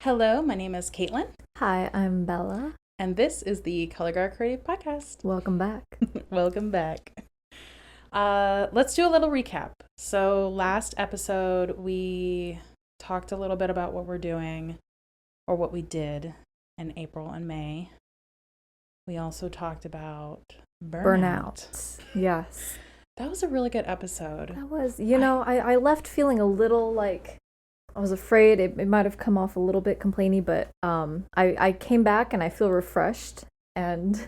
Hello, my name is Caitlin, Hi, I'm Bella. and this is the Colorguard Creative podcast. Welcome back. Welcome back. Let's do a little recap. So last episode, we talked a little bit about what we're doing or what we did in April and May. We also talked about burnout. Yes. That was a really good episode. That was, I left feeling a little like I was afraid it might have come off a little bit complainy, but I came back and I feel refreshed. And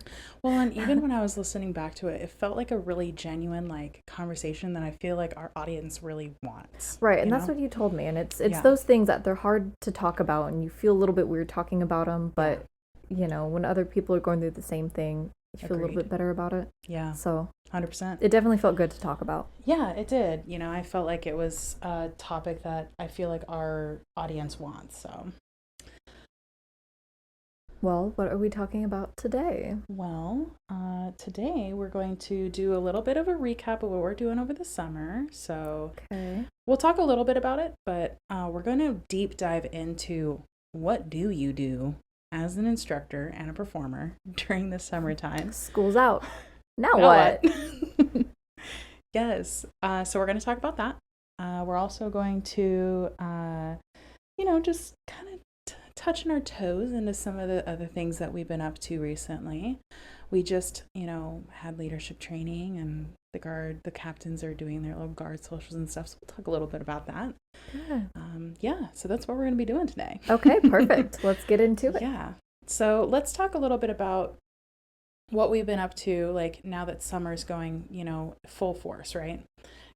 even when I was listening back to it, it felt like a really genuine conversation that I feel like our audience really wants. Right, and that's what you told me. And it's those things that they're hard to talk about, and you feel a little bit weird talking about them. But when other people are going through the same thing, you feel a little bit better about it. Yeah. So 100%. It definitely felt good to talk about. Yeah, it did. I felt like it was a topic that I feel like our audience wants. So. Well, what are we talking about today? Well, today we're going to do a little bit of a recap of what we're doing over the summer. So we'll talk a little bit about it, but we're going to deep dive into what do you do as an instructor and a performer during the summertime. School's out. Now what? Yes. So we're going to talk about that. We're also going to, just kind of touching our toes into some of the other things that we've been up to recently. We just, had leadership training, and the captains are doing their little guard socials and stuff. So we'll talk a little bit about that. So that's what we're going to be doing today. Okay, perfect. Let's get into it. Yeah. So let's talk a little bit about what we've been up to, now that summer's going, full force, right?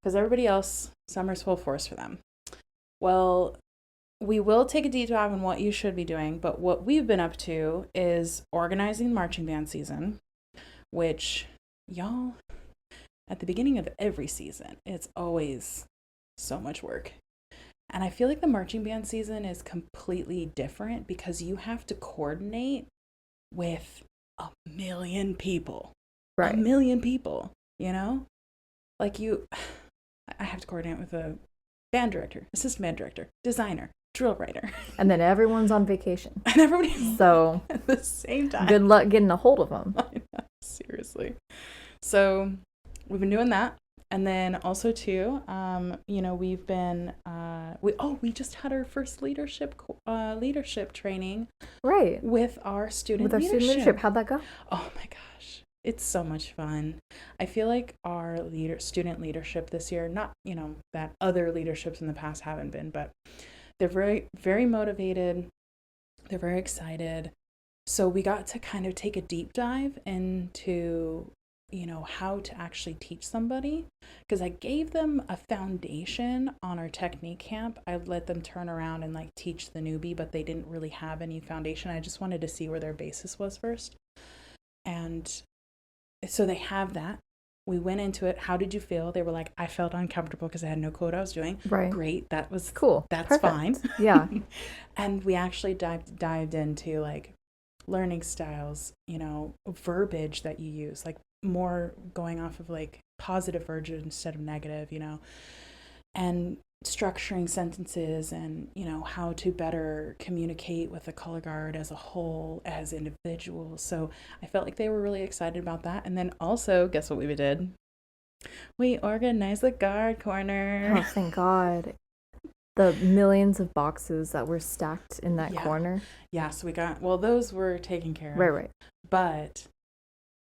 Because everybody else, summer's full force for them. Well, we will take a deep dive on what you should be doing, but what we've been up to is organizing marching band season, which, y'all, at the beginning of every season, it's always so much work. And I feel like the marching band season is completely different because you have to coordinate with a million people. Right. A million people, I have to coordinate with a band director, assistant band director, designer, drill writer. And then everyone's on vacation. And everybody so at the same time. Good luck getting a hold of them. I know, seriously. So we've been doing that. And then also too, we've been, we just had our first leadership training. Right. With our student leadership. How'd that go? Oh my gosh. It's so much fun. I feel like our student leadership this year, not, that other leaderships in the past haven't been, but they're very, very motivated. They're very excited. So we got to kind of take a deep dive into, how to actually teach somebody. Because I gave them a foundation on our technique camp. I let them turn around and teach the newbie, but they didn't really have any foundation. I just wanted to see where their basis was first. And so they have that. We went into it. How did you feel? They were like, I felt uncomfortable because I had no clue what I was doing. Right. Great. That was cool. That's perfect. Fine. Yeah. And we actually dived into learning styles, verbiage that you use, more going off of positive verbiage instead of negative, and structuring sentences and, how to better communicate with the color guard as a whole, as individuals. So I felt like they were really excited about that. And then also, guess what we did? We organized the guard corner. Oh, thank God. The millions of boxes that were stacked in that corner. Yeah, so those were taken care of. Right. But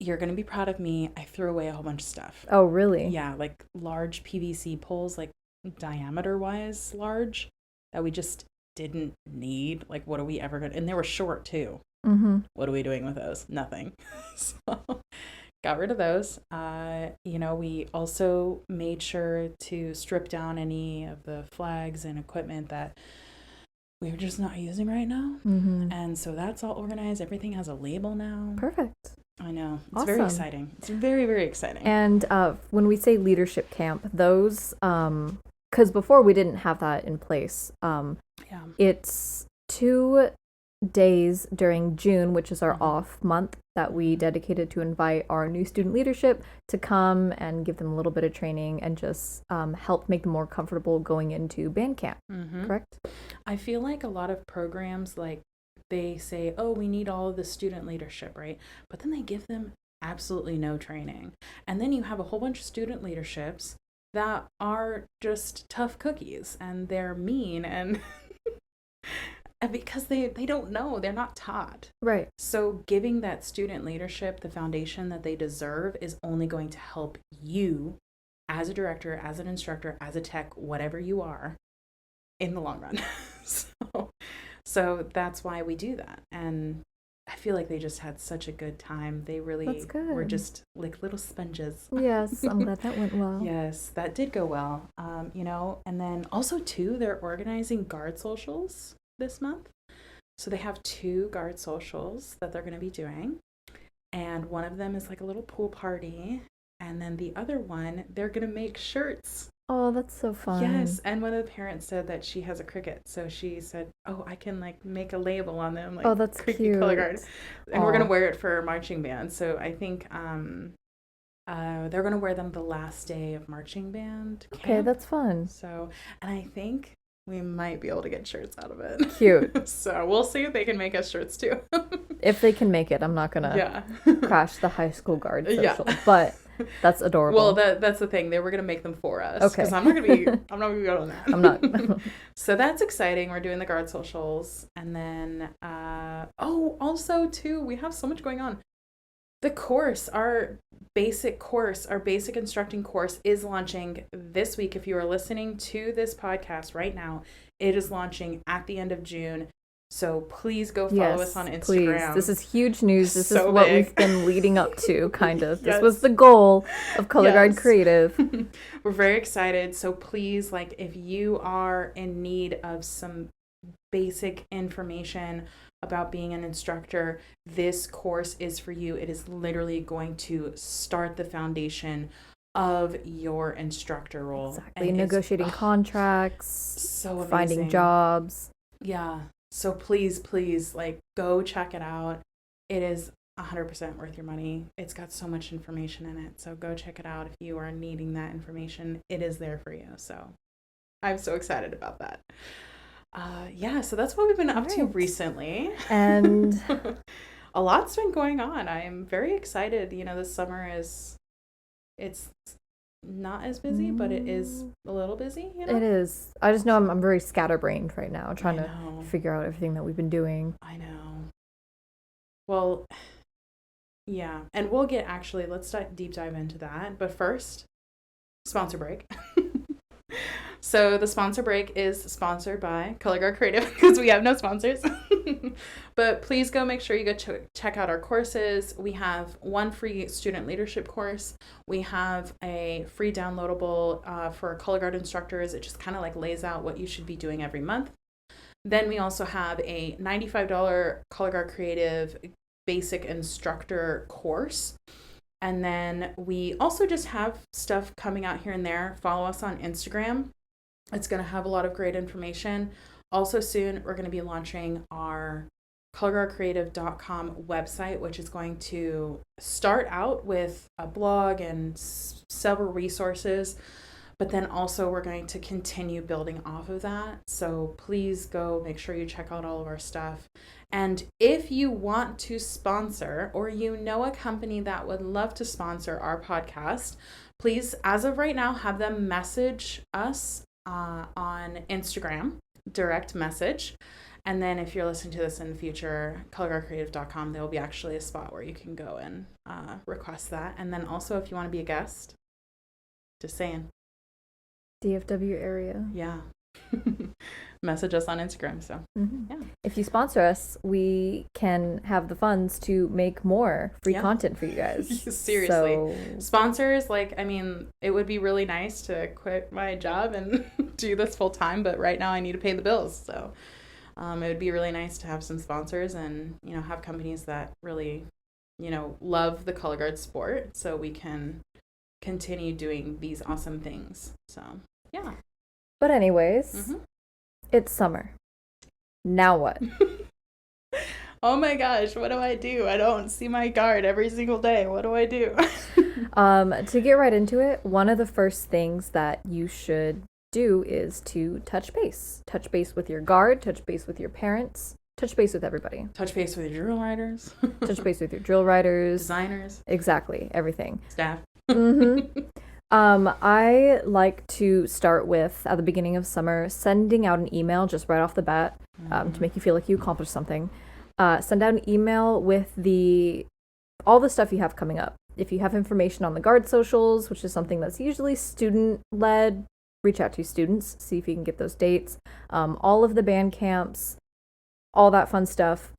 you're going to be proud of me. I threw away a whole bunch of stuff. Oh, really? Yeah, large PVC poles, diameter-wise large, that we just didn't need. What are we ever going to... And they were short, too. Mm-hmm. What are we doing with those? Nothing. So, got rid of those. We also made sure to strip down any of the flags and equipment that we're just not using right now. Mm-hmm. And so that's all organized. Everything has a label now. Perfect. I know. It's awesome. Very exciting. It's very, very exciting. And when we say leadership camp, those, because before we didn't have that in place, it's 2 days during June, which is our off month, that we dedicated to invite our new student leadership to come and give them a little bit of training and just help make them more comfortable going into band camp. Correct? I feel like a lot of programs, like, they say, oh, we need all of the student leadership, right? But then they give them absolutely no training. And then you have a whole bunch of student leaderships that are just tough cookies, and they're mean, and because they don't know, they're not taught. Right. So giving that student leadership the foundation that they deserve is only going to help you as a director, as an instructor, as a tech, whatever you are, in the long run. So that's why we do that. And I feel like they just had such a good time. They really were just like little sponges. Yes, I'm glad that went well. Yes, that did go well. And then also too, they're organizing guard socials this month. So they have 2 guard socials that they're going to be doing. And one of them is like a little pool party. And then the other one, they're going to make shirts. Oh, that's so fun. Yes, and one of the parents said that she has a Cricut, so she said, oh, I can like make a label on them, like, oh, that's cute. Color Guard. And we're gonna wear it for marching band. So I think they're gonna wear them the last day of marching band camp. Okay, that's fun. So, and I think we might be able to get shirts out of it. Cute. So we'll see if they can make us shirts too. If they can make it, I'm not gonna crash the high school guard social, but that's adorable. Well, that's the thing. They were gonna make them for us. Okay. Because I'm not gonna be good on that. I'm not. So that's exciting. We're doing the guard socials, and then also too, we have so much going on. The course, our basic instructing course, is launching this week. If you are listening to this podcast right now, it is launching at the end of June. So please go follow us on Instagram. Please. This is huge news. This so is what big. we've been leading up to, kind of. This was the goal of Colorguard Creative. We're very excited. So please, like, if you are in need of some basic information about being an instructor, this course is for you. It is literally going to start the foundation of your instructor role. Exactly. And negotiating contracts, so amazing. Finding jobs. Yeah. So please, like, go check it out. It is 100% worth your money. It's got so much information in it. So go check it out if you are needing that information. It is there for you. So I'm so excited about that. So that's what we've been up to recently. And a lot's been going on. I'm very excited. This summer it's not as busy, but it is a little busy. It is. I just know I'm very scatterbrained right now, trying to figure out everything that we've been doing. I know. Well, yeah. And we'll let's deep dive into that. But first, sponsor break. So the sponsor break is sponsored by Colorguard Creative because we have no sponsors. But please go make sure you go check out our courses. We have one free student leadership course. We have a free downloadable for Colorguard instructors. It just kind of like lays out what you should be doing every month. Then we also have a $95 Colorguard Creative basic instructor course. And then we also just have stuff coming out here and there. Follow us on Instagram. It's going to have a lot of great information. Also soon, we're going to be launching our ColorguardCreative.com website, which is going to start out with a blog and several resources. But then also we're going to continue building off of that. So please go make sure you check out all of our stuff. And if you want to sponsor, or you know a company that would love to sponsor our podcast, please, as of right now, have them message us on Instagram, direct message. And then if you're listening to this in the future, ColorguardCreative.com, there will be actually a spot where you can go and request that. And then also if you want to be a guest, just saying. DFW area. Yeah. Message us on Instagram. So yeah. If you sponsor us, we can have the funds to make more free content for you guys. Seriously. So... Sponsors, it would be really nice to quit my job and do this full time, but right now I need to pay the bills. So it would be really nice to have some sponsors and, have companies that really, love the color guard sport so we can continue doing these awesome things. So yeah. But anyways, it's summer. Now what? Oh my gosh, what do I do? I don't see my guard every single day. What do I do? To get right into it, one of the first things that you should do is to touch base. Touch base with your guard, touch base with your parents, touch base with everybody. Touch base with your drill writers. Touch base with your drill writers. Designers. Exactly, everything. Staff. I like to start with, at the beginning of summer, sending out an email just right off the bat to make you feel like you accomplished something. Send out an email with all the stuff you have coming up. If you have information on the guard socials, which is something that's usually student-led, reach out to students, see if you can get those dates. All of the band camps, all that fun stuff.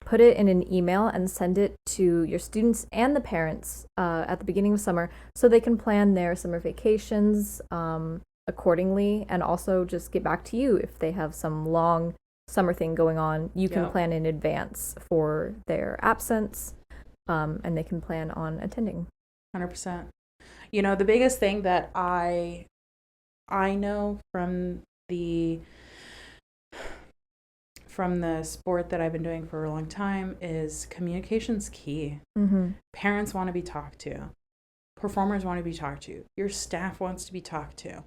Put it in an email and send it to your students and the parents at the beginning of summer so they can plan their summer vacations accordingly, and also just get back to you if they have some long summer thing going on. You can plan in advance for their absence, and they can plan on attending. 100%. You know, the biggest thing that I know from the sport that I've been doing for a long time is communication's key. Parents want to be talked to. Performers want to be talked to. Your staff wants to be talked to.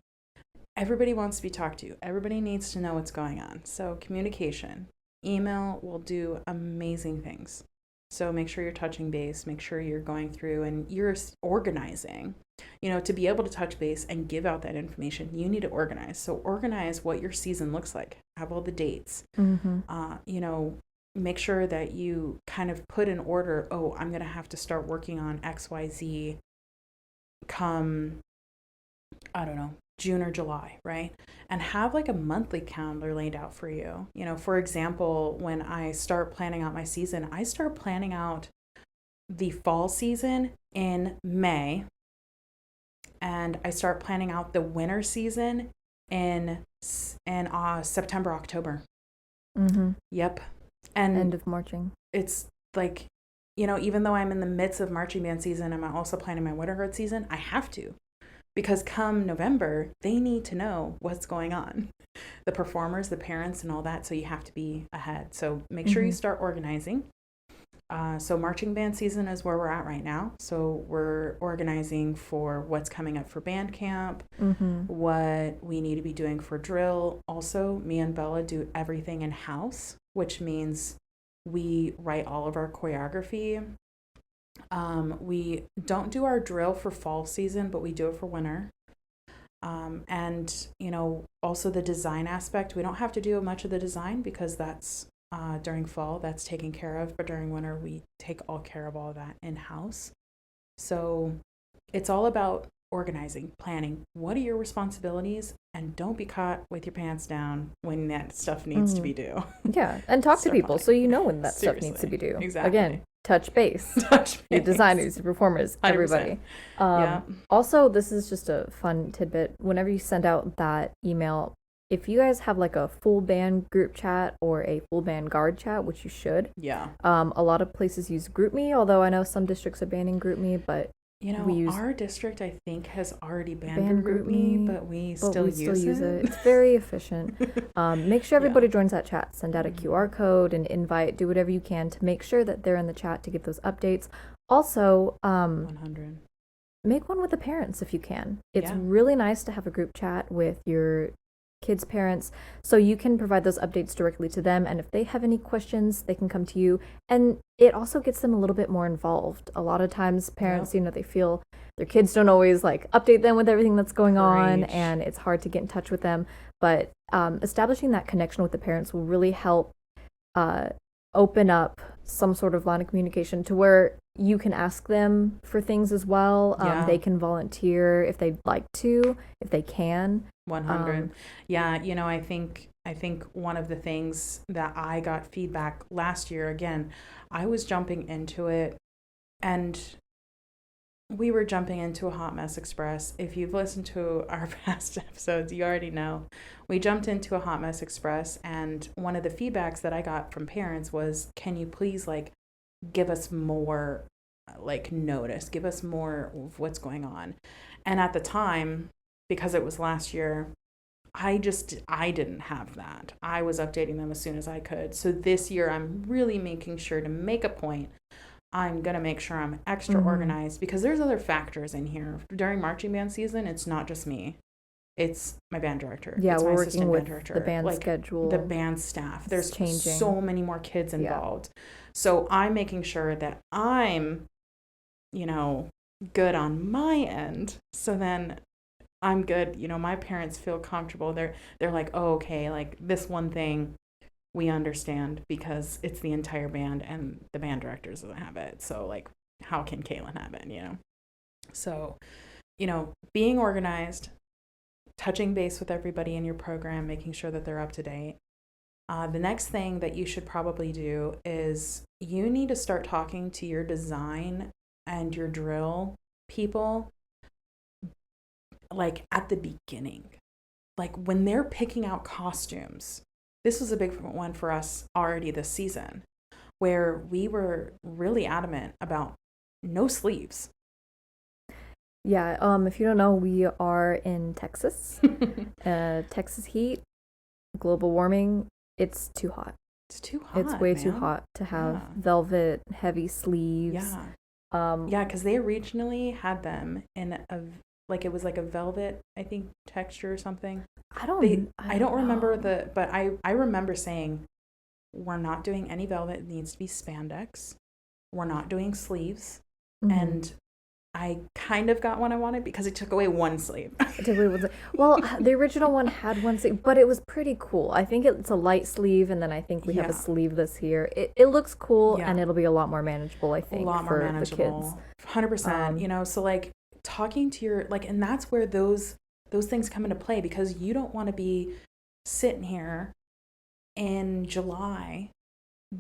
Everybody wants to be talked to. Everybody needs to know what's going on. So communication, email will do amazing things. So make sure you're touching base, make sure you're going through and you're organizing. You know, to be able to touch base and give out that information, you need to organize. So organize what your season looks like. Have all the dates. You know, make sure that you kind of put in order, oh, I'm going to have to start working on XYZ come, I don't know, June or July, right? And have like a monthly calendar laid out for you. You know, for example, when I start planning out my season, I start planning out the fall season in May, and I start planning out the winter season in September, October. Yep. And end of marching. It's like, you know, even though I'm in the midst of marching band season, I'm also planning my winter guard season. I have to. Because come November, they need to know what's going on. The performers, the parents, and all that. So you have to be ahead. So make sure you start organizing. So marching band season is where we're at right now. So we're organizing for what's coming up for band camp, what we need to be doing for drill. Also, me and Bella do everything in-house, which means we write all of our choreography. We don't do our drill for fall season, but we do it for winter. And, you know, also the design aspect, we don't have to do much of the design because that's during fall, that's taken care of. But during winter, we take all care of all of that in-house. So it's all about organizing, planning. What are your responsibilities? And don't be caught with your pants down when that stuff needs to be due. Yeah, and talk to people so you know when that stuff needs to be due. Exactly. Again, touch base. Your designers, your performers, 100%. Everybody. Also, this is just a fun tidbit. Whenever you send out that email, if you guys have like a full band group chat or a full band guard chat, which you should. Yeah. A lot of places use GroupMe, although I know some districts are banning GroupMe, but you know, our district, I think, has already banned GroupMe, but we still use it. It's very efficient. Make sure everybody joins that chat. Send out a QR code, an invite, do whatever you can to make sure that they're in the chat to get those updates. Also, 100. Make one with the parents if you can. It's really nice to have a group chat with your kids' parents, so you can provide those updates directly to them, and if they have any questions, they can come to you, and it also gets them a little bit more involved. A lot of times parents, you know, they feel their kids don't always like update them with everything that's going on, and it's hard to get in touch with them, but establishing that connection with the parents will really help open up some sort of line of communication to where you can ask them for things as well. They can volunteer if they'd like to, if they can. 100. Yeah, you know, I think one of the things that I got feedback last year, again, I was jumping into it, and we were jumping into a hot mess express. If you've listened to our past episodes, you already know. We jumped into a hot mess express, and one of the feedbacks that I got from parents was, can you please like give us more like notice, give us more of what's going on. And at the time, because it was last year, I didn't have that. I was updating them as soon as I could. So this year I'm really making sure to make a point. I'm going to make sure I'm extra organized, because there's other factors in here. During marching band season, it's not just me. It's my band director. Yeah, it's we're my working assistant with band director. the band schedule. The band staff. There's changing. So many more kids involved. So I'm making sure that I'm, good on my end. So then I'm good. My parents feel comfortable. They're like, oh, okay, like this one thing we understand because it's the entire band and the band directors doesn't have it. So like, how can Kaylin have it, So, being organized, touching base with everybody in your program, making sure that they're up to date. The next thing that you should probably do is you need to start talking to your design and your drill people like at the beginning. Like when they're picking out costumes. This was a big one for us already this season, where we were really adamant about no sleeves. Yeah, if you don't know, we are in Texas. Texas heat, global warming, it's too hot. It's too hot. It's way too hot to have velvet, heavy sleeves. Yeah. Because they originally had them in it was like a velvet, I think, texture or something. I don't remember but I remember saying, we're not doing any velvet. It needs to be spandex. We're not doing sleeves. And I kind of got what I wanted because it took away one sleeve. Well, the original one had one sleeve, but it was pretty cool. I think it's a light sleeve, and then I think we have a sleeveless here. It looks cool, and it'll be a lot more manageable, I think, for the kids. 100%. So like talking to your, and that's where those things come into play, because you don't want to be sitting here in July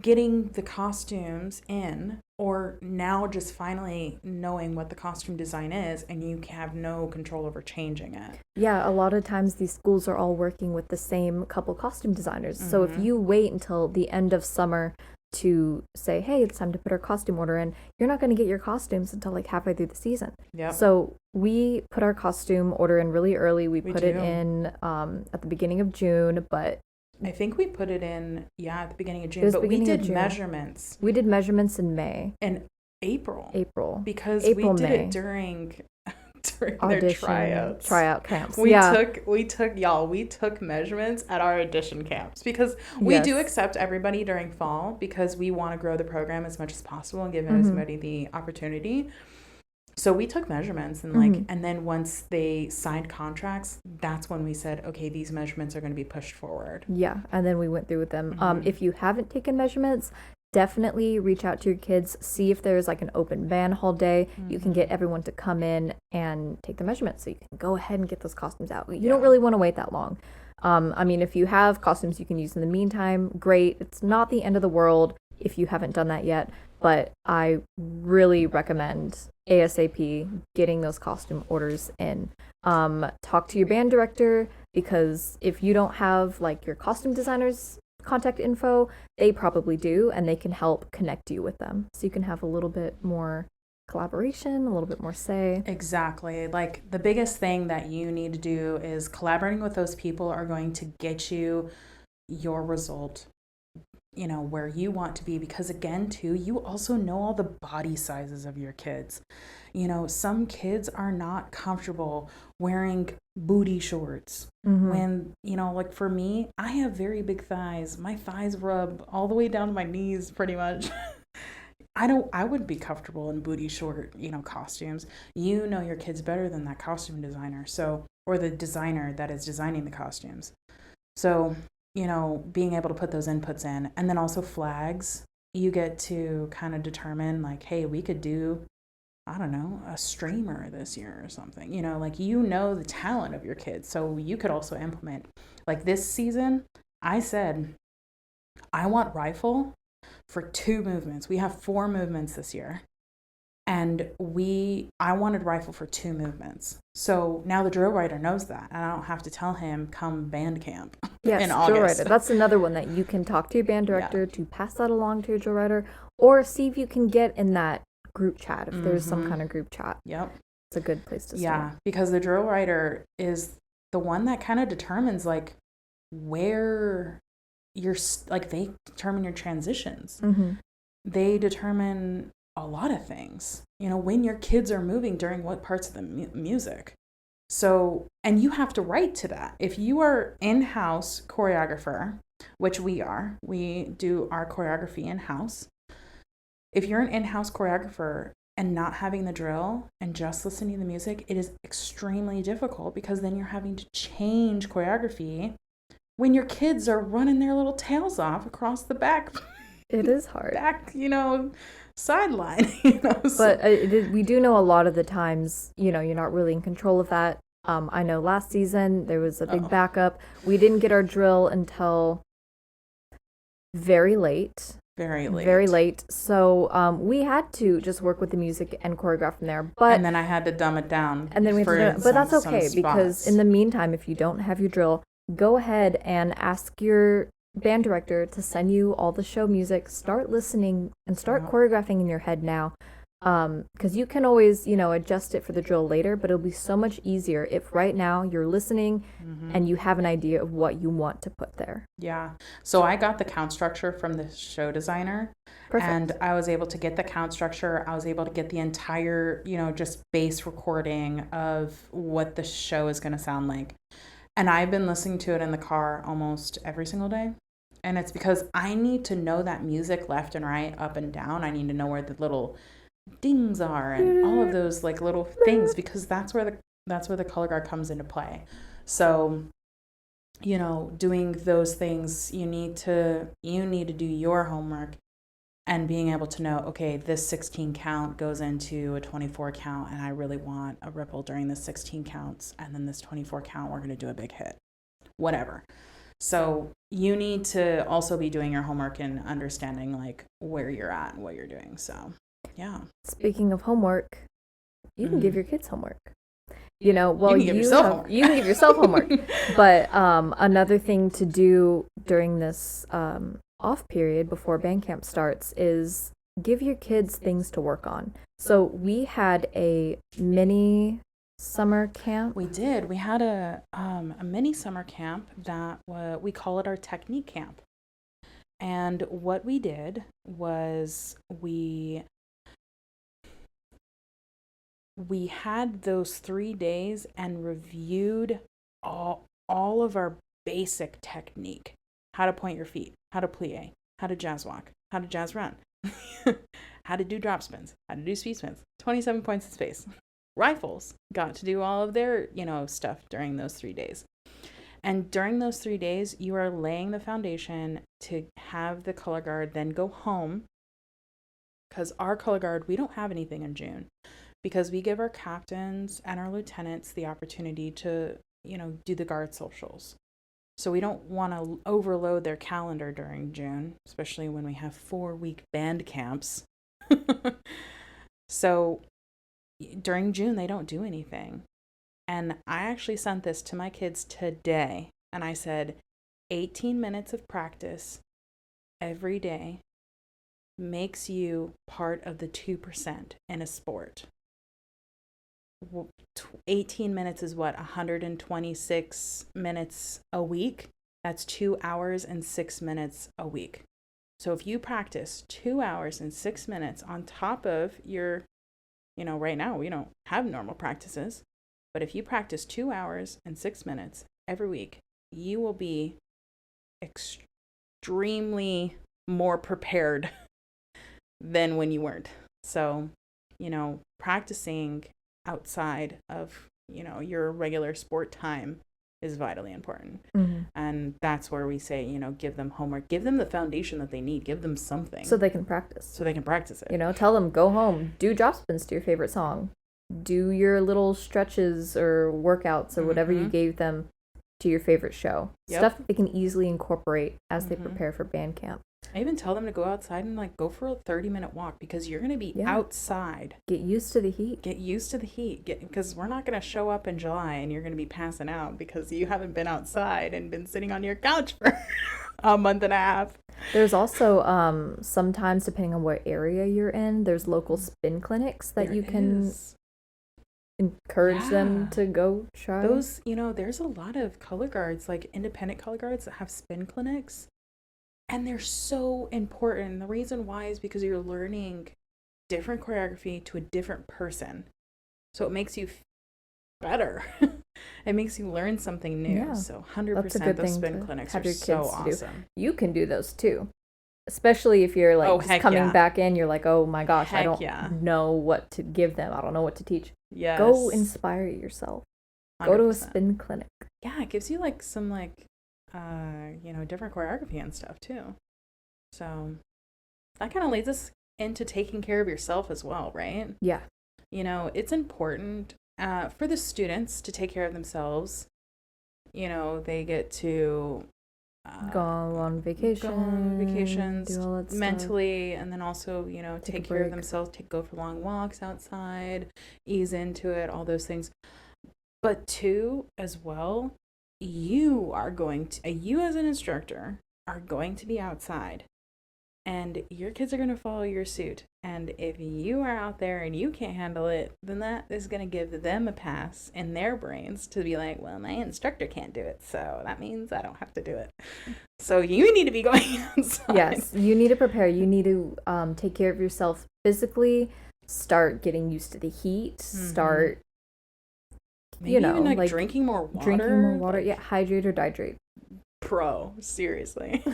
getting the costumes in, or now just finally knowing what the costume design is, and you have no control over changing it. Yeah, a lot of times these schools are all working with the same couple costume designers. So if you wait until the end of summer to say, hey, it's time to put our costume order in, you're not going to get your costumes until like halfway through the season. Yep. So we put our costume order in really early. We put it in at the beginning of June, but I think we put it in, at the beginning of June, but we did measurements. We did measurements in May. And April. Because April, we did May. It during audition, their tryouts. Tryout camps. We took measurements at our audition camps, because we do accept everybody during fall, because we want to grow the program as much as possible and give everybody the opportunity. So we took measurements, and and then once they signed contracts, that's when we said, okay, these measurements are going to be pushed forward. Yeah, and then we went through with them. If you haven't taken measurements, definitely reach out to your kids, see if there's like an open band hall day. You can get everyone to come in and take the measurements, so you can go ahead and get those costumes out. You don't really want to wait that long. If you have costumes you can use in the meantime, great. It's not the end of the world if you haven't done that yet, but I really recommend ASAP getting those costume orders in. Talk to your band director, because if you don't have like your costume designer's contact info, they probably do, and they can help connect you with them, so you can have a little bit more collaboration, a little bit more say. Exactly. Like the biggest thing that you need to do is collaborating with those people are going to get you your result, where you want to be, because again too, you also know all the body sizes of your kids. Some kids are not comfortable wearing booty shorts when, like for me, I have very big thighs. My thighs rub all the way down to my knees pretty much. I wouldn't be comfortable in booty short, costumes. Your kids better than that costume designer. Or the designer that is designing the costumes. So, being able to put those inputs in, and then also flags, you get to kind of determine like, hey, we could do, I don't know, a streamer this year or something, the talent of your kids. So you could also implement, like this season, I said, I want rifle for 2 movements. We have 4 movements this year. And I wanted rifle for 2 movements. So now the drill writer knows that, and I don't have to tell him come band camp in August. Drill writer. That's another one that you can talk to your band director to pass that along to your drill writer, or see if you can get in that group chat, if there's some kind of group chat. Yep. It's a good place to start. Yeah, because the drill writer is the one that kind of determines like where you're like, they determine your transitions. They determine a lot of things, you know, when your kids are moving during what parts of the music. So, and you have to write to that. If you are in-house choreographer, which we do our choreography in-house. If you're an in-house choreographer and not having the drill and just listening to the music, it is extremely difficult, because then you're having to change choreography when your kids are running their little tails off across the back. It is hard. Back, you know, sideline. You know, but we do know a lot of the times, you know, you're not really in control of that. I know last season there was a big backup. We didn't get our drill until very late. Very late. So we had to just work with the music and choreograph from there. But and then I had to dumb it down. And then we had to but that's okay, because in the meantime, if you don't have your drill, go ahead and ask your band director to send you all the show music. Start listening and start choreographing in your head now. Because you can always, you know, adjust it for the drill later, but it'll be so much easier if right now you're listening and you have an idea of what you want to put there. Yeah. So I got the count structure from the show designer. Perfect. And I was able to get the count structure. I was able to get the entire, you know, just base recording of what the show is going to sound like. And I've been listening to it in the car almost every single day. And it's because I need to know that music left and right, up and down. I need to know where the little dings are and all of those like little things, because that's where the color guard comes into play. So, you know, doing those things, you need to do your homework and being able to know, okay, this 16 count goes into a 24 count, and I really want a ripple during this 16 counts, and then this 24 count we're going to do a big hit, whatever. So you need to also be doing your homework and understanding like where you're at and what you're doing. So yeah. Speaking of homework, you can give your kids homework. You know, well, you can give yourself homework. But another thing to do during this off period before band camp starts is give your kids things to work on. So we had a mini summer camp. We did. We had a mini summer camp that we call it our technique camp. And what we did was we had those 3 days and reviewed all of our basic technique. How to point your feet, how to plie, how to jazz walk, how to jazz run, how to do drop spins, how to do speed spins, 27 points in space. Rifles got to do all of their, you know, stuff during those 3 days. And during those 3 days, you are laying the foundation to have the color guard then go home. Because our color guard, we don't have anything in June, because we give our captains and our lieutenants the opportunity to, you know, do the guard socials. So we don't want to overload their calendar during June, especially when we have 4-week band camps. So during June, they don't do anything. And I actually sent this to my kids today, and I said, 18 minutes of practice every day makes you part of the 2% in a sport. 18 minutes is what, 126 minutes a week? That's 2 hours and 6 minutes a week. So if you practice 2 hours and 6 minutes on top of your, you know, right now we don't have normal practices, but if you practice 2 hours and 6 minutes every week, you will be extremely more prepared than when you weren't. So, you know, practicing outside of, you know, your regular sport time is vitally important. Mm-hmm. And that's where we say, you know, give them homework, give them the foundation that they need, give them something. So they can practice. So they can practice it. You know, tell them, go home, do drop spins to your favorite song, do your little stretches or workouts or whatever you gave them to your favorite show. Yep. Stuff that they can easily incorporate as they prepare for band camp. I even tell them to go outside and like go for a 30-minute walk, because you're going to be outside. Get used to the heat. Because we're not going to show up in July and you're going to be passing out because you haven't been outside and been sitting on your couch for a month and a half. There's also sometimes, depending on what area you're in, there's local spin clinics that you can encourage them to go try. Those, there's a lot of color guards, like independent color guards that have spin clinics, and they're so important. The reason why is because you're learning different choreography to a different person. So it makes you better. It makes you learn something new. Yeah. So 100% those spin clinics are so awesome. You can do those too. Especially if you're like coming back in, you're like, oh my gosh, I don't know what to give them. I don't know what to teach. Yes. Go inspire yourself. 100%. Go to a spin clinic. Yeah, it gives you like some different choreography and stuff too. So that kind of leads us into taking care of yourself as well, right? Yeah. It's important for the students to take care of themselves. They get to go on vacations, do all that mentally stuff. And then also, take care of themselves, go for long walks outside, ease into it, all those things. But two, as well, you as an instructor are going to be outside, and your kids are going to follow your suit. And if you are out there and you can't handle it, then that is going to give them a pass in their brains to be like, well, my instructor can't do it, so that means I don't have to do it. So you need to be going outside. Yes, you need to prepare. You need to take care of yourself physically, start getting used to the heat, start, maybe even like drinking more water. Yeah, hydrate or dihydrate. Pro, seriously.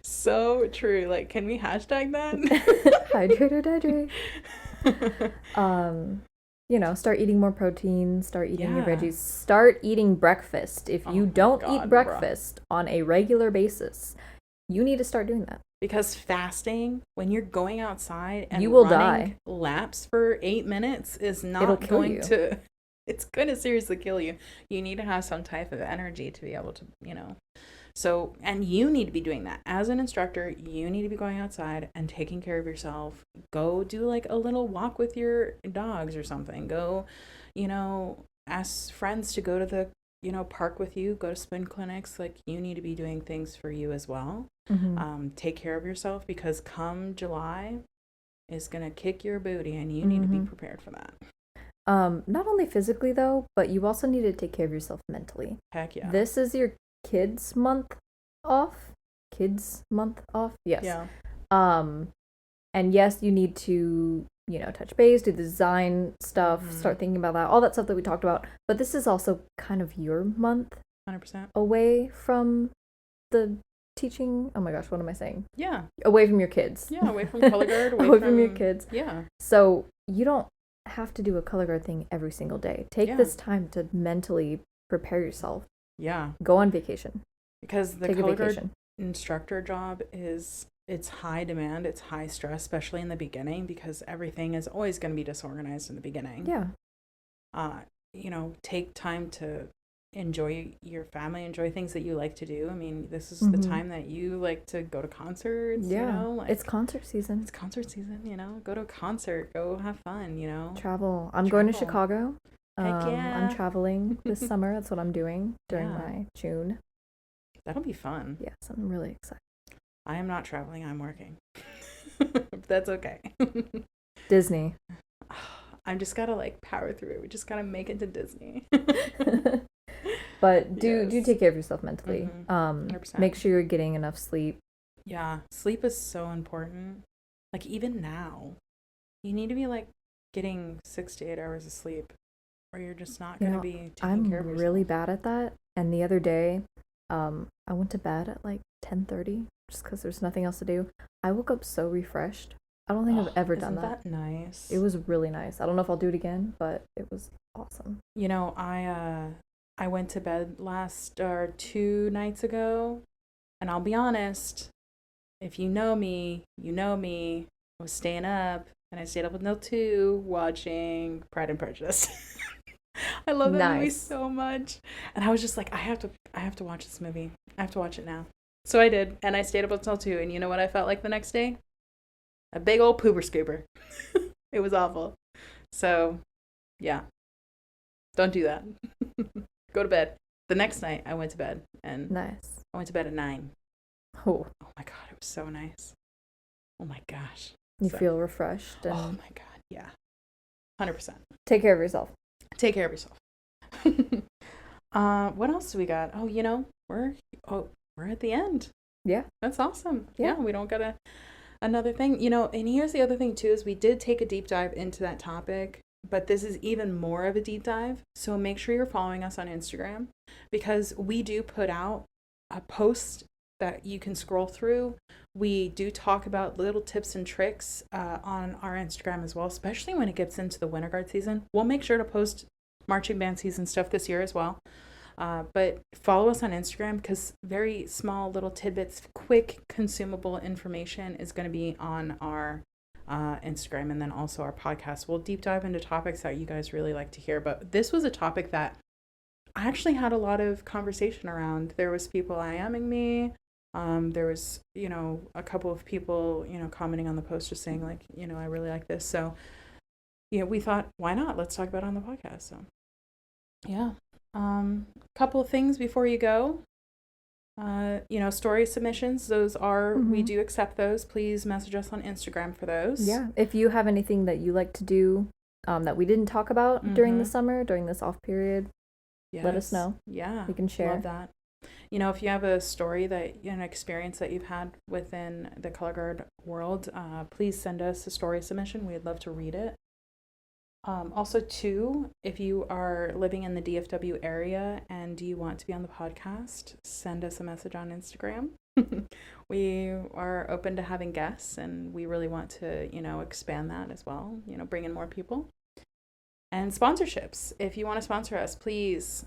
So true. Like, can we hashtag that? Hydrate or dihydrate. Start eating more protein, start eating your veggies, start eating breakfast. If you don't eat breakfast on a regular basis, you need to start doing that. Because fasting, when you're going outside and you will running die. Laps for 8 minutes is not going to, it's going to seriously kill you. You need to have some type of energy to be able to, So, and you need to be doing that. As an instructor, you need to be going outside and taking care of yourself. Go do like a little walk with your dogs or something. Go, ask friends to go to the, park with you. Go to spin clinics. Like, you need to be doing things for you as well. Mm-hmm. Take care of yourself, because come July is going to kick your booty, and you need to be prepared for that. Not only physically, though, but you also need to take care of yourself mentally. Heck yeah. This is your kids month off. Yes. Yeah. And yes, you need to touch base, do the design stuff, start thinking about that, all that stuff that we talked about. But this is also kind of your month 100% away from the teaching. Oh my gosh, what am I saying? Yeah, away from your kids. Yeah, away from ColorGuard, away from your kids. Yeah. So you don't have to do a ColorGuard thing every single day. Take this time to mentally prepare yourself. Yeah. Go on vacation. Because the ColorGuard instructor job it's high demand, it's high stress, especially in the beginning, because everything is always going to be disorganized in the beginning. Yeah. Take time to enjoy your family, enjoy things that you like to do. I mean, this is the time that you like to go to concerts, it's concert season. It's concert season, go to a concert, go have fun, Travel. I'm going to Chicago. Heck yeah. I'm traveling this summer. That's what I'm doing during my June. That'll be fun. Yes, I'm really excited. I am not traveling. I'm working. That's okay. Disney. I'm just gotta power through it. We just gotta make it to Disney. But do take care of yourself mentally. 100%. Make sure you're getting enough sleep. Yeah, sleep is so important. Like, even now, you need to be getting 6 to 8 hours of sleep, or you're just not gonna be taking care of yourself. I'm really bad at that. And the other day, I went to bed at 10:30 just because there's nothing else to do. I woke up so refreshed. I don't think I've ever done that. Isn't that nice? It was really nice. I don't know if I'll do it again, but it was awesome. I went to bed 2 nights ago, and I'll be honest, if you know me, I was staying up, and I stayed up until 2 watching Pride and Prejudice. I love that movie so much. And I was just like, I have to watch this movie. I have to watch it now. So I did, and I stayed up until 2, and you know what I felt like the next day? A big old pooper scooper. It was awful. So, yeah. Don't do that. Go to bed. The next night, I went to bed, and I went to bed at 9. Oh my God, it was so nice. Oh my gosh. You feel refreshed. Oh my God, yeah. 100%. Take care of yourself. Take care of yourself. What else do we got? Oh, we're at the end. Yeah. That's awesome. Yeah. We don't got another thing, and here's the other thing too, is we did take a deep dive into that topic, but this is even more of a deep dive. So make sure you're following us on Instagram, because we do put out a post that you can scroll through. We do talk about little tips and tricks on our Instagram as well, especially when it gets into the winter guard season. We'll make sure to post marching band season stuff this year as well. But follow us on Instagram, because very small little tidbits, quick consumable information is going to be on our Instagram, and then also our podcast. We'll deep dive into topics that you guys really like to hear. But this was a topic that I actually had a lot of conversation around. There was people IMing me. There was, a couple of people, commenting on the post, just saying like, I really like this. So, we thought, why not? Let's talk about it on the podcast. So, yeah. Couple of things before you go. Story submissions, those are, we do accept those. Please message us on Instagram for those. Yeah. If you have anything that you like to do that we didn't talk about during the summer, during this off period, let us know. Yeah. We can share. Love that. If you have a story an experience that you've had within the color guard world, please send us a story submission. We'd love to read it. Also, too, if you are living in the DFW area and you want to be on the podcast, send us a message on Instagram. We are open to having guests, and we really want to, expand that as well, bring in more people. And sponsorships. If you want to sponsor us, please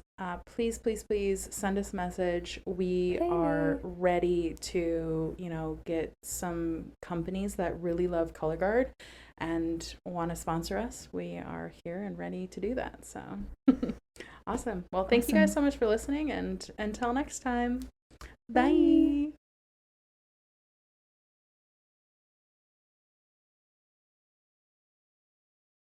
send us a message. We are ready to, get some companies that really love Color Guard and want to sponsor us. We are here and ready to do that. So awesome. Well, thank you guys so much for listening, and until next time, bye.